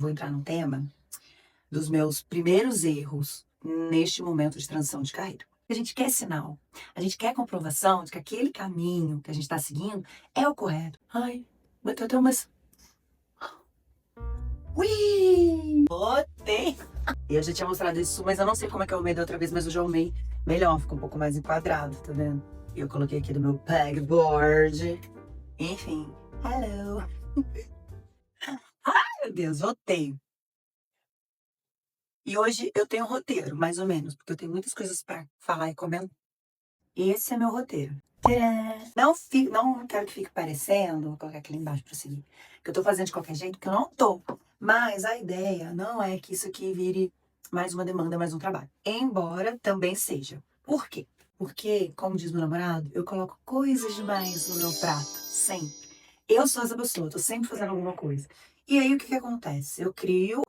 Vou entrar no tema dos meus primeiros erros neste momento de transição de carreira. A gente quer sinal, a gente quer comprovação de que aquele caminho que a gente está seguindo é o correto. Ai, bateu até umas. Ui! Botei! Eu já tinha mostrado isso, mas eu não sei como é que eu arrumei da outra vez, mas eu já arrumei melhor, ficou um pouco mais enquadrado, tá vendo? E eu coloquei aqui no meu pegboard. Enfim, hello! Ai, meu Deus, voltei. E hoje eu tenho um roteiro, mais ou menos, porque eu tenho muitas coisas pra falar e comentar. Esse é meu roteiro. Tcharam! Não quero que fique parecendo, vou colocar aqui embaixo pra seguir, que eu tô fazendo de qualquer jeito, porque eu não tô. Mas a ideia não é que isso aqui vire mais uma demanda, mais um trabalho. Embora também seja. Por quê? Porque, como diz meu namorado, eu coloco coisas demais no meu prato, sempre. Eu sou essa pessoa, tô sempre fazendo alguma coisa. E aí o que que acontece? Eu crio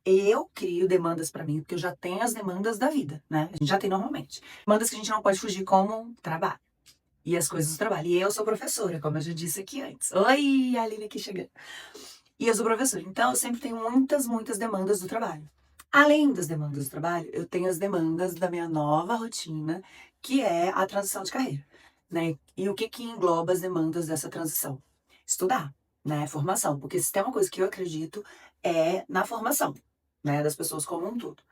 demandas pra mim, porque eu já tenho as demandas da vida, né? A gente já tem normalmente. Demandas que a gente não pode fugir como trabalho. E as coisas do trabalho. E eu sou professora, como eu já disse aqui antes. Oi, a Aline aqui chegando. E eu sou professora, então eu sempre tenho muitas, muitas demandas do trabalho. Além das demandas do trabalho, eu tenho as demandas da minha nova rotina, que é a transição de carreira, né? E o que que engloba as demandas dessa transição? Estudar, né? Formação, porque se tem uma coisa que eu acredito é na formação, né? Das pessoas como um todo.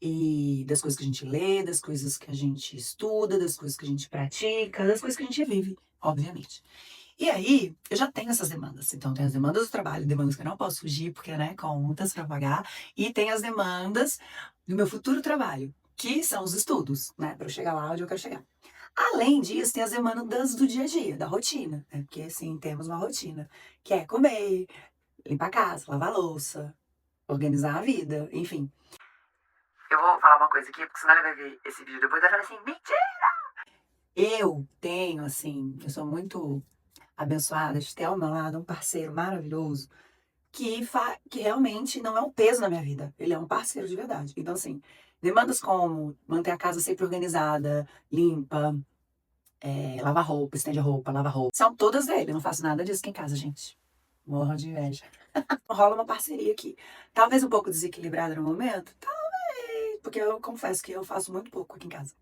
E das coisas que a gente lê, das coisas que a gente estuda, das coisas que a gente pratica, das coisas que a gente vive, obviamente. E aí, eu já tenho essas demandas. Então, tem as demandas do trabalho, demandas que eu não posso fugir, porque, né, contas para pagar. E tem as demandas do meu futuro trabalho, que são os estudos, né, para eu chegar lá onde eu quero chegar. Além disso, tem as demandas do dia a dia, da rotina, né, porque, assim, temos uma rotina, que é comer, limpar a casa, lavar a louça, organizar a vida, enfim. Eu vou falar uma coisa aqui, porque senão ele vai ver esse vídeo depois e vai falar assim, mentira! Eu tenho, assim, eu sou muito abençoada de ter ao meu lado um parceiro maravilhoso que realmente não é um peso na minha vida. Ele é um parceiro de verdade. Então, assim, demandas como manter a casa sempre organizada, limpa, lavar roupa, estende a roupa, lava roupa, são todas dele. Eu não faço nada disso aqui em casa, gente. Morro de inveja. Rola uma parceria aqui. Talvez um pouco desequilibrada no momento, talvez, porque eu confesso que eu faço muito pouco aqui em casa.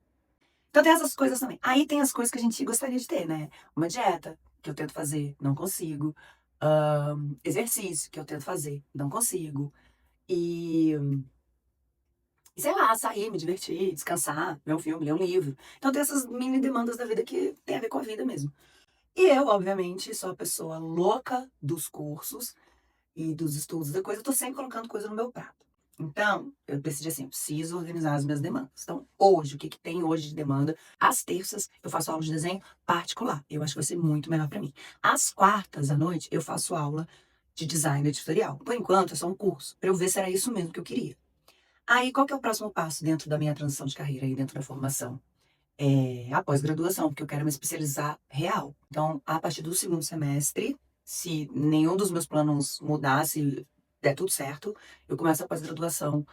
Então tem essas coisas também. Aí tem as coisas que a gente gostaria de ter, né? Uma dieta, que eu tento fazer, não consigo. Exercício, que eu tento fazer, não consigo. E, e sei lá, sair, me divertir, descansar, ver um filme, ler um livro. Então tem essas mini demandas da vida que tem a ver com a vida mesmo. E eu, obviamente, sou a pessoa louca dos cursos e dos estudos da coisa, eu tô sempre colocando coisa no meu prato. Então, eu decidi assim, eu preciso organizar as minhas demandas. Então, hoje, o que que tem hoje de demanda? Às terças, eu faço aula de desenho particular. Eu acho que vai ser muito melhor para mim. Às quartas à noite, eu faço aula de design editorial. Por enquanto, é só um curso, para eu ver se era isso mesmo que eu queria. Aí, qual que é o próximo passo dentro da minha transição de carreira e dentro da formação? É a pós-graduação, porque eu quero me especializar real. Então, a partir do segundo semestre, se nenhum dos meus planos mudar, se der tudo certo, eu começo a pós-graduação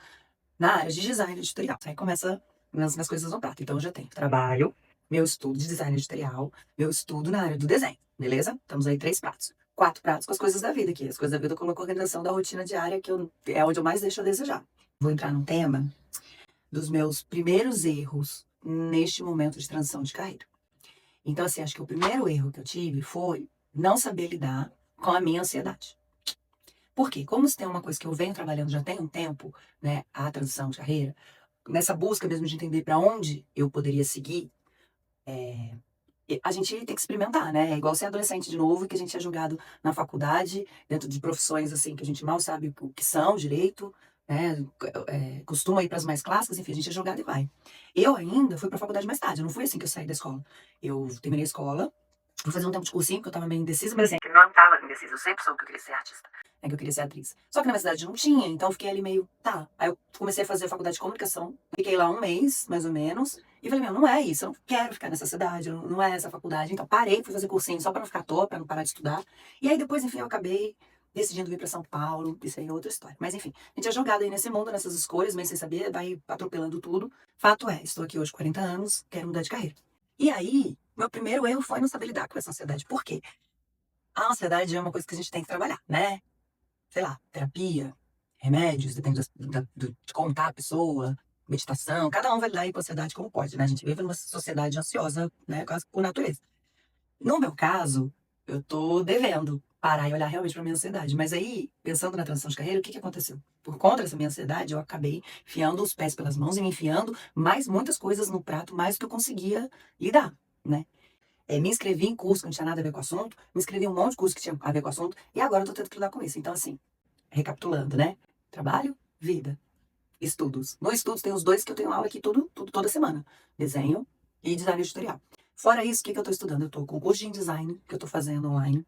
na área de design editorial. Aí começa minhas coisas no prato. Então, eu já tenho trabalho, meu estudo de design editorial, meu estudo na área do desenho, beleza? Estamos aí 3 pratos. 4 pratos com as coisas da vida aqui. As coisas da vida eu coloco a organização da rotina diária, é onde eu mais deixo a desejar. Vou entrar num tema dos meus primeiros erros neste momento de transição de carreira. Então, assim, acho que o primeiro erro que eu tive foi não saber lidar com a minha ansiedade. Por quê? Como se tem uma coisa que eu venho trabalhando já tem um tempo, né, a transição de carreira, nessa busca mesmo de entender para onde eu poderia seguir, a gente tem que experimentar, né? É igual ser adolescente de novo, que a gente é julgado na faculdade, dentro de profissões assim que a gente mal sabe o que são direito, né? Costuma ir para as mais clássicas, enfim, a gente é jogado e vai. Eu ainda fui para a faculdade mais tarde, não fui assim que eu saí da escola. Eu terminei a escola, fui fazer um tempo de cursinho, porque eu tava meio indecisa, mas assim, eu não tava indecisa, eu sempre soube que eu queria ser artista, né, que eu queria ser atriz. Só que na minha cidade não tinha, então eu fiquei ali meio, tá. Aí eu comecei a fazer a faculdade de comunicação, fiquei lá um mês, mais ou menos, e falei, meu, não é isso, eu não quero ficar nessa cidade, não é essa faculdade. Então parei, fui fazer cursinho só pra não ficar à toa, pra não parar de estudar. E aí depois, enfim, eu acabei decidindo vir pra São Paulo, isso aí é outra história. Mas enfim, a gente é jogado aí nesse mundo, nessas escolhas, meio sem saber, vai atropelando tudo. Fato é, estou aqui hoje 40 anos, quero mudar de carreira. E aí, meu primeiro erro foi não saber lidar com essa ansiedade. Por quê? A ansiedade é uma coisa que a gente tem que trabalhar, né? Sei lá, terapia, remédios, depende de como tá a pessoa, meditação, cada um vai lidar aí com a ansiedade como pode, né? A gente vive numa sociedade ansiosa, né, quase por natureza. No meu caso, eu tô devendo parar e olhar realmente pra minha ansiedade. Mas aí, pensando na transição de carreira, o que que aconteceu? Por conta dessa minha ansiedade, eu acabei enfiando os pés pelas mãos e me enfiando mais muitas coisas no prato, mais do que eu conseguia lidar, né? Me inscrevi em curso que não tinha nada a ver com o assunto, me inscrevi em um monte de curso que tinha a ver com o assunto, e agora eu tô tendo que lidar com isso. Então, assim, recapitulando, né? Trabalho, vida, estudos. No estudos tem os dois que eu tenho aula aqui toda semana. Desenho e design editorial. Fora isso, o que que eu tô estudando? Eu tô com curso de InDesign, que eu tô fazendo online,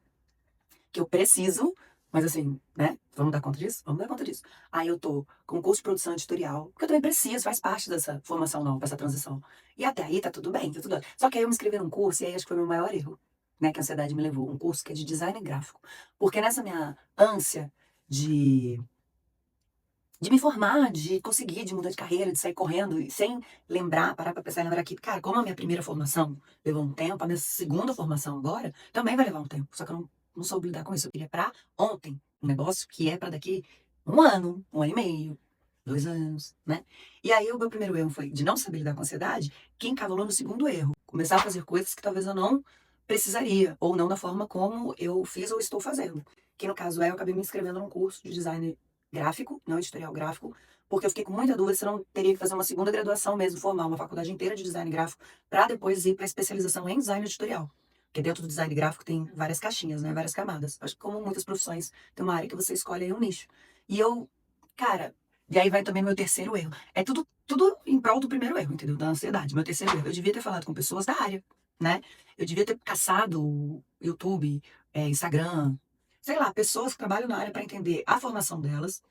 que eu preciso, mas assim, né? Vamos dar conta disso? Vamos dar conta disso. Aí eu tô com curso de produção editorial, que eu também preciso, faz parte dessa formação nova, dessa transição. E até aí tá tudo bem, tá tudo ótimo. Só que aí eu me inscrevi num curso, e aí acho que foi o meu maior erro, né? Que a ansiedade me levou. Um curso que é de design gráfico. Porque nessa minha ânsia de de me formar, de conseguir, de mudar de carreira, de sair correndo, e sem lembrar, parar pra pensar e lembrar que, cara, como a minha primeira formação levou um tempo, a minha segunda formação agora também vai levar um tempo. Só que eu não soube lidar com isso. Eu queria pra ontem. Um negócio que é pra daqui um ano e meio, 2 anos, né? E aí o meu primeiro erro foi de não saber lidar com a ansiedade, que encavalou no segundo erro. Começar a fazer coisas que talvez eu não precisaria, ou não da forma como eu fiz ou estou fazendo. Que no caso é, eu acabei me inscrevendo num curso de design gráfico, não editorial gráfico, porque eu fiquei com muita dúvida se eu não teria que fazer uma segunda graduação mesmo, formar uma faculdade inteira de design gráfico, para depois ir para especialização em design editorial. Porque dentro do design gráfico tem várias caixinhas, né? Várias camadas. Acho que como muitas profissões, tem uma área que você escolhe aí um nicho. E eu, cara, e aí vai também meu terceiro erro. É tudo em prol do primeiro erro, entendeu? Da ansiedade. Meu terceiro erro. Eu devia ter falado com pessoas da área, né? Eu devia ter caçado YouTube, Instagram, sei lá, pessoas que trabalham na área para entender a formação delas,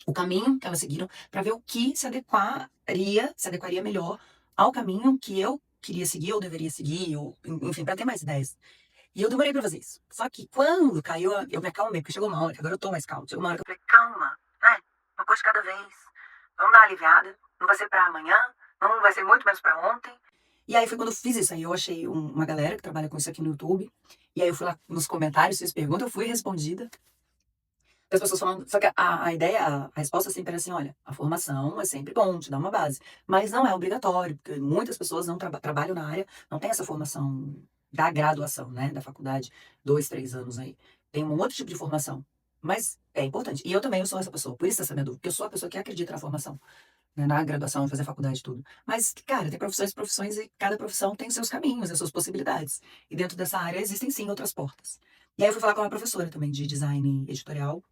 o caminho que elas seguiram, para ver o que se adequaria melhor ao caminho que eu queria seguir ou deveria seguir, ou, enfim, para ter mais ideias. E eu demorei para fazer isso. Só que quando caiu, eu me acalmei, porque chegou uma hora, que agora eu tô mais calma. Chegou uma hora que eu falei, calma, né? Uma coisa de cada vez. Vamos dar uma aliviada. Não vai ser para amanhã, não vai ser muito menos para ontem. E aí foi quando eu fiz isso. Aí eu achei uma galera que trabalha com isso aqui no YouTube. E aí eu fui lá nos comentários, fiz pergunta, eu fui respondida. As pessoas falando, só que a ideia, a resposta sempre era assim: olha, a formação é sempre bom, te dá uma base, mas não é obrigatório, porque muitas pessoas não trabalham na área, não tem essa formação da graduação, né, da faculdade, 2, 3 anos aí. Tem um outro tipo de formação, mas é importante. E eu também, eu sou essa pessoa, por isso essa minha dúvida, porque eu sou a pessoa que acredita na formação, né, na graduação, em fazer faculdade e tudo. Mas, cara, tem profissões e profissões e cada profissão tem os seus caminhos, as suas possibilidades. E dentro dessa área existem sim outras portas. E aí eu fui falar com uma professora também de design editorial,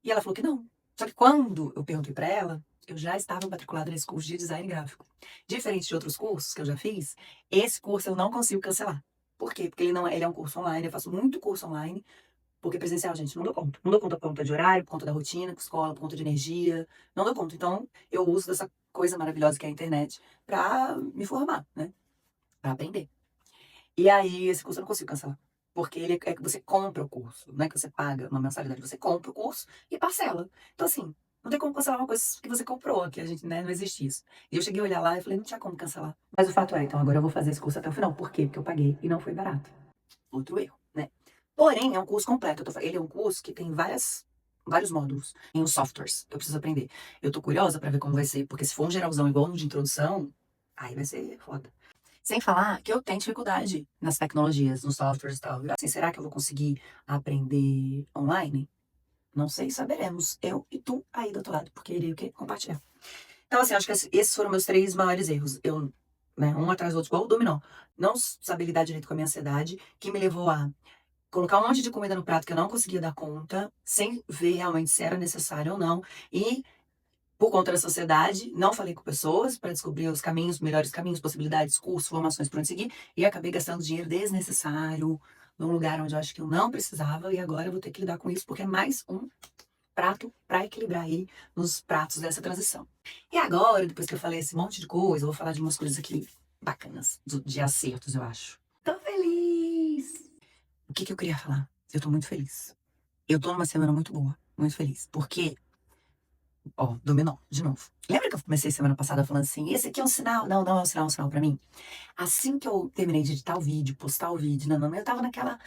e ela falou que não. Só que quando eu perguntei pra ela, eu já estava matriculada nesse curso de design gráfico. Diferente de outros cursos que eu já fiz, esse curso eu não consigo cancelar. Por quê? Porque ele não é, ele é um curso online, eu faço muito curso online, porque presencial, gente, não dou conta. Não dou conta por conta de horário, por conta da rotina, com escola, por conta de energia, não dou conta. Então, eu uso dessa coisa maravilhosa que é a internet pra me formar, né? Pra aprender. E aí, esse curso eu não consigo cancelar. Porque ele é que você compra o curso, não é que você paga uma mensalidade, você compra o curso e parcela. Então, assim, não tem como cancelar uma coisa que você comprou, que a gente, né, não existe isso. E eu cheguei a olhar lá e falei, não tinha como cancelar. Mas o fato é, então agora eu vou fazer esse curso até o final. Por quê? Porque eu paguei e não foi barato. Outro erro, né? Porém, é um curso completo. Ele é um curso que tem vários módulos. Tem os softwares que eu preciso aprender. Eu tô curiosa pra ver como vai ser, porque se for um geralzão igual no de introdução, aí vai ser foda. Sem falar que eu tenho dificuldade nas tecnologias, nos softwares e tal. Assim, será que eu vou conseguir aprender online? Não sei, saberemos. Eu e tu aí do outro lado, porque irei o quê? Compartilhar. Então, assim, acho que esses foram meus 3 maiores erros. Eu, né, um atrás do outro, igual o dominó. Não saber lidar direito com a minha ansiedade, que me levou a colocar um monte de comida no prato que eu não conseguia dar conta, sem ver realmente se era necessário ou não. E por conta da sociedade, não falei com pessoas para descobrir os caminhos, melhores caminhos, possibilidades, cursos, formações para onde seguir, e acabei gastando dinheiro desnecessário num lugar onde eu acho que eu não precisava, e agora eu vou ter que lidar com isso, porque é mais um prato para equilibrar aí nos pratos dessa transição. E agora, depois que eu falei esse monte de coisa, eu vou falar de umas coisas aqui bacanas, de acertos, eu acho. Tô feliz! O que que eu queria falar? Eu tô muito feliz. Eu tô numa semana muito boa, muito feliz, porque ó, dominó, de novo. Lembra que eu comecei semana passada falando assim, esse aqui é um sinal? Não, não é um sinal pra mim. Assim que eu terminei de editar o vídeo, postar o vídeo, não, eu tava aquela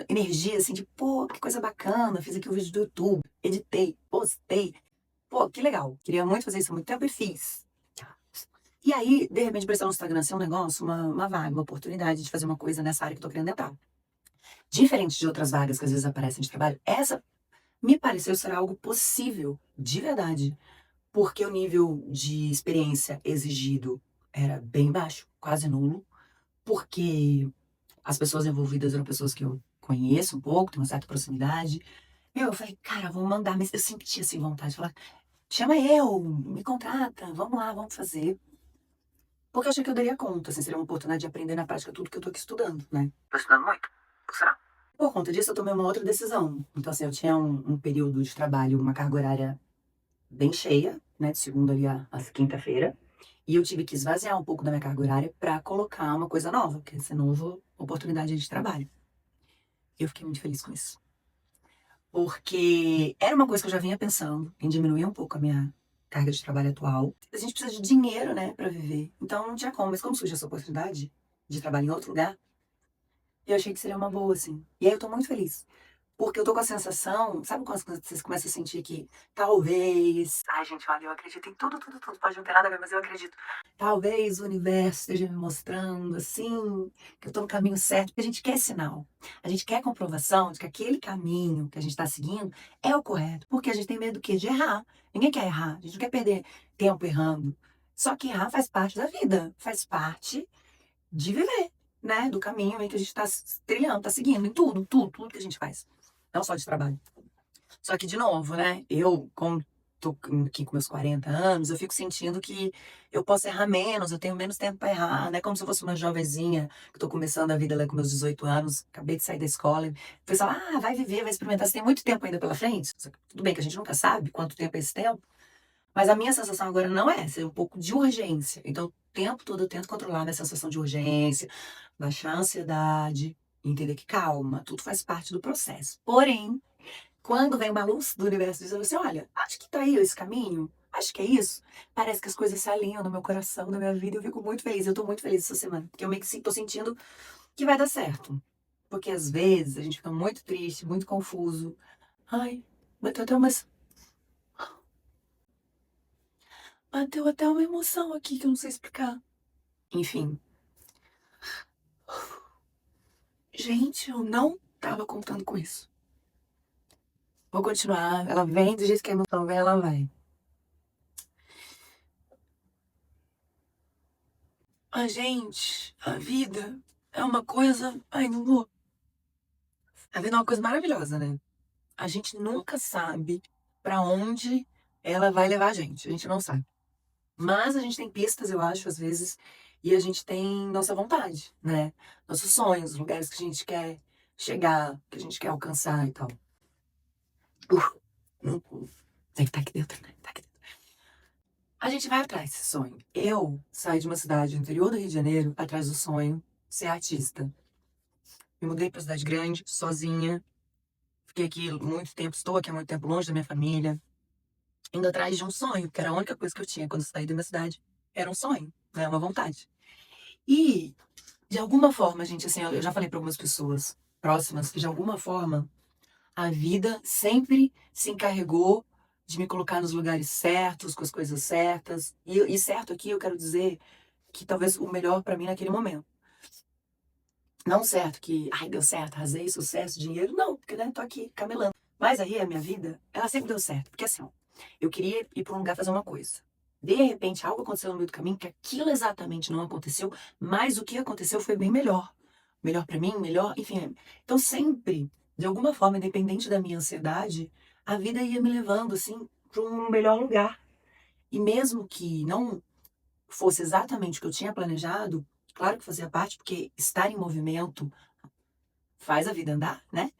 energia assim de, pô, que coisa bacana, fiz aqui o vídeo do YouTube, editei, postei. Pô, que legal, queria muito fazer isso há muito tempo e fiz. E aí, de repente, apareceu no Instagram, assim, um negócio, uma vaga, uma oportunidade de fazer uma coisa nessa área que eu tô querendo entrar. Diferente de outras vagas que às vezes aparecem de trabalho, essa me pareceu ser algo possível, de verdade, porque o nível de experiência exigido era bem baixo, quase nulo, porque as pessoas envolvidas eram pessoas que eu conheço um pouco, tenho uma certa proximidade. Eu falei: "Cara, vou mandar", mas eu senti, assim, vontade de falar: "Chama eu, me contrata, vamos lá, vamos fazer". Porque eu achei que eu daria conta, assim, seria uma oportunidade de aprender na prática tudo que eu tô aqui estudando, né. Tô estudando muito? Será? Por conta disso, eu tomei uma outra decisão. Então, assim, eu tinha um período de trabalho, uma carga horária bem cheia, né, de segunda ali a quinta-feira, e eu tive que esvaziar um pouco da minha carga horária pra colocar uma coisa nova, que é essa nova oportunidade de trabalho. Eu fiquei muito feliz com isso, porque era uma coisa que eu já vinha pensando em diminuir um pouco a minha carga de trabalho atual. A gente precisa de dinheiro, né, pra viver, então não tinha como, mas como surgiu essa oportunidade de trabalho em outro lugar, eu achei que seria uma boa, assim. E aí eu tô muito feliz. Porque eu tô com a sensação, sabe quando vocês começam a sentir que talvez, ai gente, olha, eu acredito em tudo, tudo, tudo, pode não ter nada a ver, mas eu acredito. Talvez o universo esteja me mostrando, assim, que eu tô no caminho certo, porque a gente quer sinal. A gente quer comprovação de que aquele caminho que a gente tá seguindo é o correto, porque a gente tem medo do quê? De errar. Ninguém quer errar, a gente não quer perder tempo errando. Só que errar faz parte da vida, faz parte de viver, né, do caminho aí que a gente tá trilhando, tá seguindo em tudo, tudo, tudo que a gente faz. Não só de trabalho. Só que, de novo, né, eu, como tô aqui com meus 40 anos, eu fico sentindo que eu posso errar menos, eu tenho menos tempo para errar, né? Como se eu fosse uma jovenzinha que tô começando a vida lá com meus 18 anos, acabei de sair da escola. E o pessoal, ah, vai viver, vai experimentar, você tem muito tempo ainda pela frente. Tudo bem que a gente nunca sabe quanto tempo é esse tempo, mas a minha sensação agora não é essa, é um pouco de urgência. Então, o tempo todo eu tento controlar a minha sensação de urgência, baixar a ansiedade, entender que calma, tudo faz parte do processo. Porém, quando vem uma luz do universo dizendo assim: "Olha, acho que tá aí esse caminho, acho que é isso", parece que as coisas se alinham no meu coração, na minha vida, e eu fico muito feliz. Eu tô muito feliz essa semana, porque eu meio que tô sentindo que vai dar certo. Porque às vezes a gente fica muito triste, muito confuso. Ai, bateu até umas bateu até uma emoção aqui que eu não sei explicar. Enfim, gente, eu não estava contando com isso. Vou continuar, ela vem do jeito que a emoção vem, ela vai. A gente, a vida é uma coisa, ai, não vou. A vida é uma coisa maravilhosa, né? A gente nunca sabe pra onde ela vai levar a gente não sabe. Mas a gente tem pistas, eu acho, às vezes, e a gente tem nossa vontade, né? Nossos sonhos, lugares que a gente quer chegar, que a gente quer alcançar e tal. Não, tem que estar aqui dentro, né? Tá aqui dentro. A gente vai atrás desse sonho. Eu saí de uma cidade do interior do Rio de Janeiro atrás do sonho de ser artista. Me mudei pra cidade grande, sozinha. Fiquei aqui muito tempo, estou aqui há muito tempo longe da minha família, indo atrás de um sonho, que era a única coisa que eu tinha quando eu saí da minha cidade. Era um sonho, né? Uma vontade. E, de alguma forma, gente, assim, eu já falei para algumas pessoas próximas que, de alguma forma, a vida sempre se encarregou de me colocar nos lugares certos, com as coisas certas. E certo aqui eu quero dizer que talvez o melhor para mim naquele momento. Não certo que, ai, deu certo, arrasei, sucesso, dinheiro. Não, porque, né, tô aqui camelando. Mas aí a minha vida, ela sempre deu certo. Porque assim, ó, eu queria ir para um lugar fazer uma coisa. De repente, algo aconteceu no meio do caminho que aquilo exatamente não aconteceu, mas o que aconteceu foi bem melhor. Melhor para mim, melhor, enfim. Então sempre, de alguma forma, independente da minha ansiedade, a vida ia me levando assim para um melhor lugar. E mesmo que não fosse exatamente o que eu tinha planejado, claro que fazia parte, porque estar em movimento faz a vida andar, né?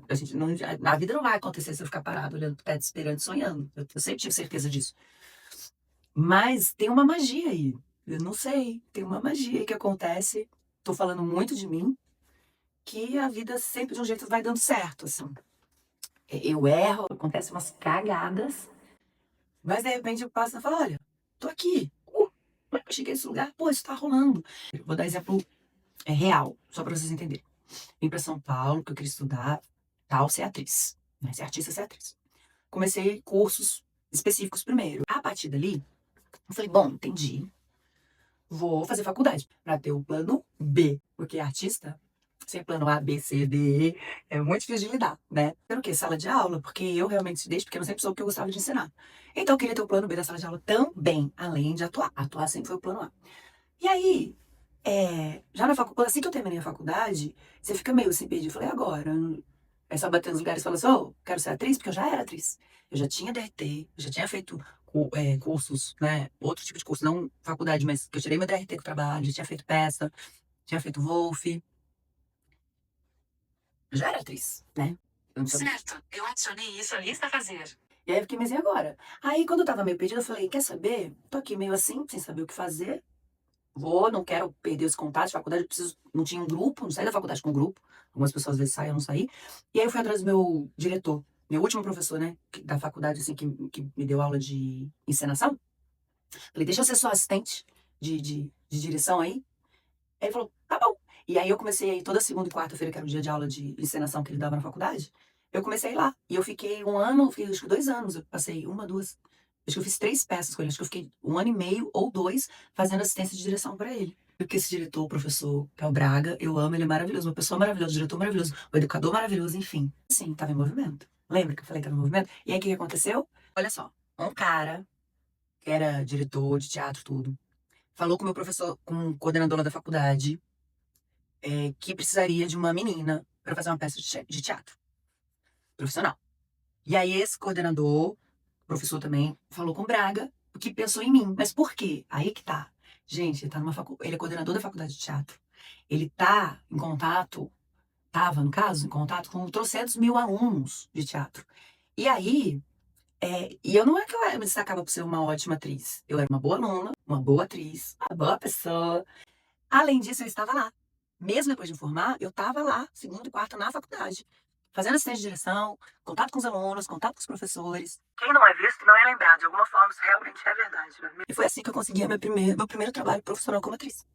A gente não, a vida não vai acontecer se eu ficar parado olhando pro teto, esperando, sonhando. Eu sempre tive certeza disso. Mas tem uma magia aí. Eu não sei, tem uma magia aí que acontece. Tô falando muito de mim, que a vida sempre de um jeito vai dando certo, assim. Eu erro, acontecem umas cagadas, mas de repente eu passo e falo, olha, tô aqui. Eu cheguei nesse lugar, pô, isso tá rolando. Eu vou dar exemplo real, só pra vocês entenderem. Vim pra São Paulo, que eu queria estudar, tal, ser atriz. Né? Ser artista, ser atriz. Comecei cursos específicos primeiro. A partir dali, eu falei, bom, entendi. Vou fazer faculdade para ter o plano B, porque artista, sem plano A, B, C, D, E, é muito difícil de lidar, né? Era o quê? Sala de aula, porque eu realmente, desde pequeno, sempre soube que eu gostava de ensinar. Então, eu queria ter o plano B da sala de aula também, além de atuar. Atuar sempre foi o plano A. E aí, já na faculdade, assim que eu terminei a faculdade, você fica meio assim perdido. Eu falei, agora? É só bater nos lugares e falar assim, oh, quero ser atriz, porque eu já era atriz. Eu já tinha DRT, eu já tinha feito cursos, né? Outro tipo de curso, não faculdade, mas que eu tirei meu DRT com o trabalho, já tinha feito peça, tinha feito Wolf. Eu já era atriz, né? Eu não sabia. Certo, eu adicionei isso à lista a fazer. E aí eu fiquei, mas e agora? Aí quando eu tava meio perdida, eu falei, quer saber? Tô aqui meio assim, sem saber o que fazer. Vou, não quero perder os contatos, faculdade, eu preciso, não tinha um grupo, não saí da faculdade com um grupo. Algumas pessoas às vezes saem, eu não saí. E aí eu fui atrás do meu diretor, meu último professor, né, da faculdade, assim, que me deu aula de encenação. Falei, deixa eu ser sua assistente de direção aí. Aí ele falou, tá bom. E aí eu comecei a ir toda segunda e quarta-feira, que era o dia de aula de encenação que ele dava na faculdade. Eu comecei a ir lá. E eu fiquei um ano, fiquei acho que 2 anos. Eu passei uma, duas. Acho que eu fiz 3 peças com ele. Acho que eu fiquei 1 ano e meio ou 2 fazendo assistência de direção pra ele. Porque esse diretor, o professor Pel Braga, eu amo, ele é maravilhoso. Uma pessoa maravilhosa, um diretor maravilhoso, um educador maravilhoso, enfim. Sim, tava em movimento. Lembra que eu falei que tava em movimento? E aí o que aconteceu? Olha só, um cara que era diretor de teatro, tudo, falou com o meu professor, com o coordenador lá da faculdade, que precisaria de uma menina para fazer uma peça de teatro profissional. E aí esse coordenador, professor também, falou com o Braga, que pensou em mim. Mas por quê? Aí que tá. Gente, ele tá ele é coordenador da faculdade de teatro. Ele tá em contato, tava, no caso, em contato com trocentos mil alunos de teatro. E aí, e eu não é que eu me destacava por ser uma ótima atriz. Eu era uma boa aluna, uma boa atriz, uma boa pessoa. Além disso, eu estava lá. Mesmo depois de formar, eu estava lá, segundo e quarto, na faculdade, fazendo assistência de direção, contato com os alunos, contato com os professores. Quem não é visto não é lembrado. De alguma forma, isso realmente é verdade. E foi assim que eu consegui meu primeiro trabalho profissional como atriz.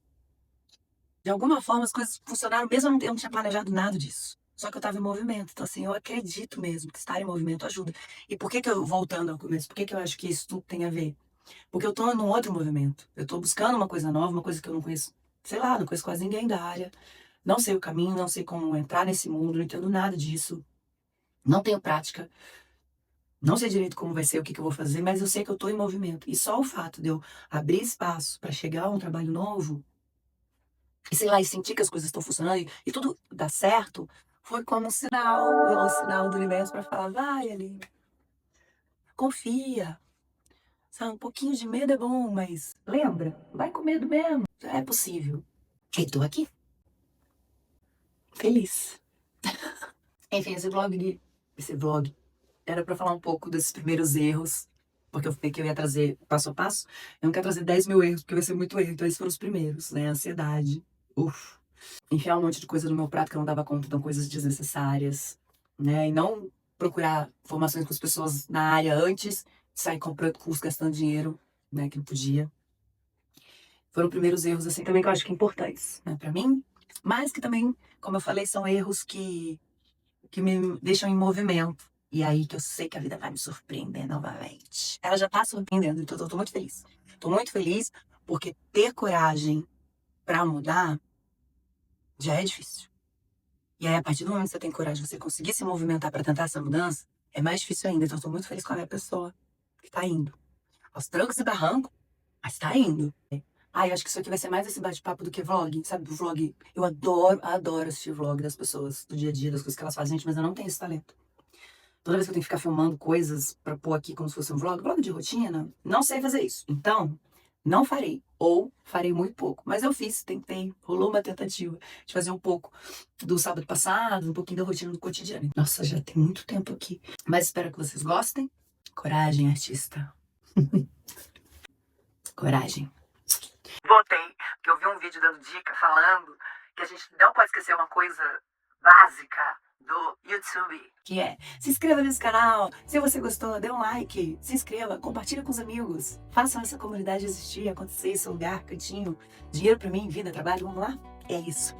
De alguma forma, as coisas funcionaram, mesmo eu não tinha planejado nada disso. Só que eu estava em movimento. Então, assim, eu acredito mesmo que estar em movimento ajuda. E por que que eu, voltando ao começo, por que que eu acho que isso tudo tem a ver? Porque eu tô num outro movimento. Eu tô buscando uma coisa nova, uma coisa que eu não conheço, sei lá, não conheço quase ninguém da área. Não sei o caminho, não sei como entrar nesse mundo, não entendo nada disso. Não tenho prática. Não sei direito como vai ser, o que que eu vou fazer, mas eu sei que eu tô em movimento. E só o fato de eu abrir espaço para chegar a um trabalho novo, e sei lá, e sentir que as coisas estão funcionando e tudo dá certo, foi como um sinal do universo para falar, vai, Aline, confia. Sabe, um pouquinho de medo é bom, mas lembra? Vai com medo mesmo. É possível. E tô aqui, feliz. Enfim, esse vlog era pra falar um pouco desses primeiros erros, porque eu falei que eu ia trazer passo a passo. Eu não quero trazer 10 mil erros, porque vai ser muito erro. Então esses foram os primeiros, né? Ansiedade. Uf. Enfiar um monte de coisa no meu prato que eu não dava conta, então coisas desnecessárias, né? E não procurar informações com as pessoas na área antes de sair comprando curso, gastando dinheiro, né? Que não podia. Foram primeiros erros, assim, também que eu acho que importantes, né, pra mim. Mas que também, como eu falei, são erros que me deixam em movimento. E aí que eu sei que a vida vai me surpreender novamente. Ela já tá surpreendendo, então eu tô muito feliz. Tô muito feliz porque ter coragem pra mudar já é difícil. E aí, a partir do momento que você tem coragem de você conseguir se movimentar pra tentar essa mudança, é mais difícil ainda. Então eu tô muito feliz com a minha pessoa que tá indo. Aos trancos e barrancos, mas tá indo. Eu acho que isso aqui vai ser mais esse bate-papo do que vlog, sabe? O vlog. Eu adoro, adoro assistir vlog das pessoas, do dia a dia, das coisas que elas fazem, gente, mas eu não tenho esse talento. Toda vez que eu tenho que ficar filmando coisas pra pôr aqui como se fosse um vlog de rotina, não sei fazer isso. Então, não farei. Ou farei muito pouco. Mas eu fiz, tentei, rolou uma tentativa de fazer um pouco do sábado passado, um pouquinho da rotina do cotidiano. Nossa, já tem muito tempo aqui. Mas espero que vocês gostem. Coragem, artista. Coragem. Voltei, porque eu vi um vídeo dando dica falando que a gente não pode esquecer uma coisa básica do YouTube, que é se inscreva nesse canal, se você gostou, dê um like, se inscreva, compartilha com os amigos, façam essa comunidade existir, acontecer, esse lugar, cantinho, dinheiro pra mim, vida, trabalho, vamos lá? É isso.